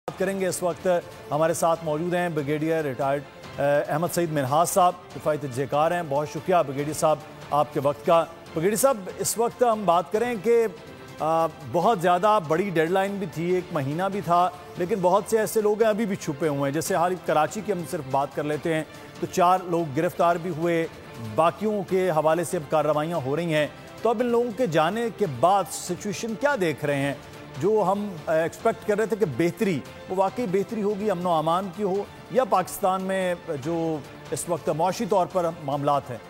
बात करेंगे। इस वक्त हमारे साथ मौजूद हैं ब्रिगेडियर रिटायर्ड अहमद सईद मिन्हाज साहब, किफ़ायत जेकार हैं। बहुत शुक्रिया ब्रिगेडियर साहब आपके वक्त का। ब्रिगेडियर साहब, इस वक्त हम बात करें कि बहुत ज़्यादा बड़ी डेडलाइन भी थी, एक महीना भी था, लेकिन बहुत से ऐसे लोग हैं अभी भी छुपे हुए हैं। जैसे हाल कराची की हम सिर्फ बात कर लेते हैं तो 4 लोग गिरफ्तार भी हुए, बाकियों के हवाले से अब कार्रवाइयाँ हो रही हैं। तो अब इन लोगों के जाने के बाद सिचुएशन क्या देख रहे हैं? जो हम एक्सपेक्ट कर रहे थे कि बेहतरी, वो वाकई बेहतरी होगी, अमन व अमान की हो, या पाकिस्तान में जो इस वक्त मुआशी तौर पर मामलात हैं?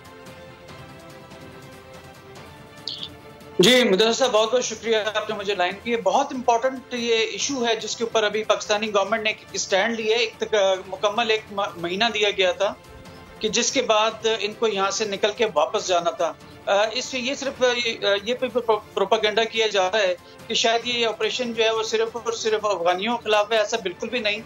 जी मुदस्सिर साहब, बहुत बहुत शुक्रिया आपने मुझे लाइन की। बहुत इंपॉर्टेंट ये इशू है जिसके ऊपर अभी पाकिस्तानी गवर्नमेंट ने एक स्टैंड लिया है। मुकम्मल एक महीना दिया गया था कि जिसके बाद इनको यहाँ से निकल के वापस जाना था। इससे ये सिर्फ ये प्रोपागेंडा किया जा रहा है कि शायद ये ऑपरेशन जो है वो सिर्फ और सिर्फ अफगानियों के खिलाफ है। ऐसा बिल्कुल भी नहीं।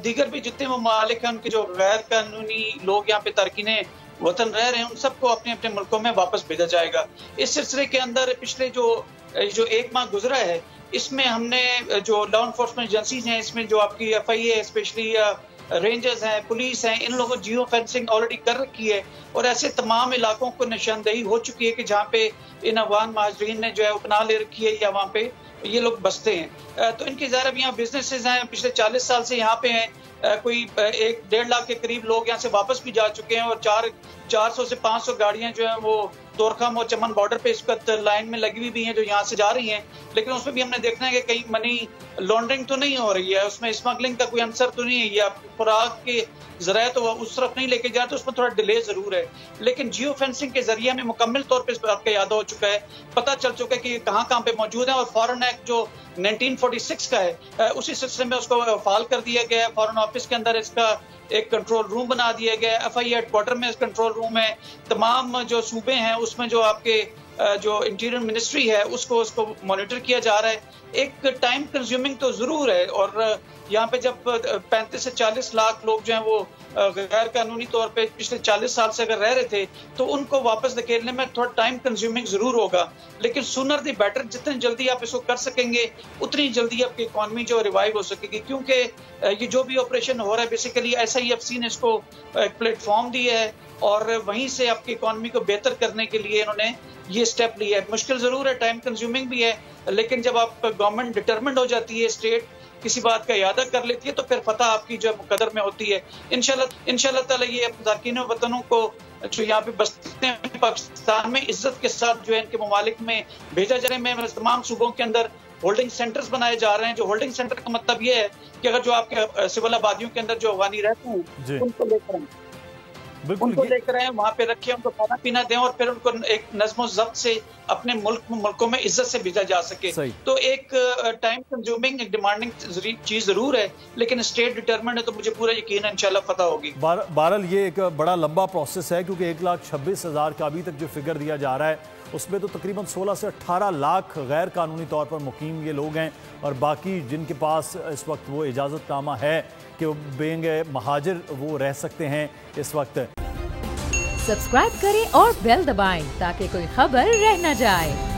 दीगर भी जितने ममालिक हैं, उनके जो गैर कानूनी लोग यहाँ पे तारकीन वतन रह रहे हैं, उन सबको अपने अपने मुल्कों में वापस भेजा जाएगा। इस सिलसिले के अंदर पिछले जो 1 माह गुजरा है, इसमें हमने जो लॉ एनफोर्समेंट एजेंसीज हैं, इसमें जो आपकी FIA स्पेशली रेंजर्स हैं, पुलिस हैं, इन लोगों जियो फेंसिंग ऑलरेडी कर रखी है और ऐसे तमाम इलाकों को निशानदेही हो चुकी है कि जहाँ पे इन अफगान महाजरीन ने जो है अपना ले रखी है या वहाँ पे ये लोग बसते हैं। तो इनके ज़ाहिर अब यहाँ बिजनेसेस हैं, पिछले 40 साल से यहाँ पे हैं। कोई 1-1.5 लाख के करीब लोग यहाँ से वापस भी जा चुके हैं और 400 से 500 गाड़ियाँ जो हैं वो तोरखम और चमन बॉर्डर पे इस वक्त लाइन में लगी हुई भी हैं जो यहाँ से जा रही हैं। लेकिन उसमें भी हमने देखना है कि कहीं मनी लॉन्ड्रिंग तो नहीं हो रही है, उसमें स्मगलिंग का कोई आंसर तो नहीं है, या खुराक के जराए तो उस तरफ नहीं लेके जा, तो उसमें थोड़ा डिले जरूर है। लेकिन जियो फेंसिंग के जरिए हमें मुकम्मल तौर पर इस बात का याद हो चुका है, पता चल चुका है कि कहाँ कहाँ पे मौजूद है। और फॉरेन एक्ट जो 1946 का है, उसी सिलसिले में उसको फाल कर दिया गया है। फॉरेन ऑफिस के अंदर इसका एक कंट्रोल रूम बना दिया गया है। FIA हेडक्वार्टर में कंट्रोल रूम है। तमाम जो सूबे हैं उसमें जो आपके जो इंटीरियर मिनिस्ट्री है उसको मॉनिटर किया जा रहा है। एक टाइम कंज्यूमिंग तो जरूर है, और यहाँ पे जब 35 से 40 लाख लोग जो हैं वो गैर कानूनी तौर पे पिछले 40 साल से अगर रह रहे थे, तो उनको वापस धकेलने में थोड़ा टाइम कंज्यूमिंग जरूर होगा। लेकिन सूनर दी बेटर, जितनी जल्दी आप इसको कर सकेंगे उतनी जल्दी आपकी इकॉनमी जो रिवाइव हो सकेगी। क्योंकि ये जो भी ऑपरेशन हो रहा है बेसिकली SIFC ने इसको एक प्लेटफॉर्म दिया है और वहीं से आपकी इकॉनमी को बेहतर करने के लिए इन्होंने ये स्टेप लिया है। मुश्किल जरूर है, टाइम कंज्यूमिंग भी है, लेकिन जब आप गवर्नमेंट डिटरमिन्ड हो जाती है, स्टेट किसी बात का इरादा कर लेती है, तो फिर फतह आपकी जो मुकद्दर में होती है। इंशाल्लाह ताला ये तारकीन वतनों को जो यहाँ पे बसते हैं पाकिस्तान में इज्जत के साथ जो है इनके ममालिक में भेजा जा रहा है। तमाम सूबों के अंदर होल्डिंग सेंटर्स बनाए जा रहे हैं। जो होल्डिंग सेंटर का मतलब ये है कि अगर जो आपके सिविल आबादियों के अंदर जो अफगानी रहते हैं उनको लेकर आए, वहाँ पे रखें, उनको खाना पीना दें और फिर उनको एक नज़्म ज़ब्त से अपने मुल्कों में इज्जत से भेजा जा सके। तो एक टाइम कंज्यूमिंग, एक डिमांडिंग चीज जरूर है, लेकिन स्टेट डिटरमिन्ड है, तो मुझे पूरा यकीन है इंशाल्लाह फतह होगी। बहरहाल ये एक बड़ा लंबा प्रोसेस है, क्योंकि 1,26,000 का अभी तक जो फिगर दिया जा रहा है उसमें तो तकरीबन 16 से 18 लाख गैर कानूनी तौर पर मुकीम ये लोग हैं, और बाकी जिनके पास इस वक्त वो इजाज़तनामा है कि वो बेंगे महाजिर वो रह सकते हैं इस वक्त। सब्सक्राइब करें और बेल दबाएं ताकि कोई खबर रह न जाए।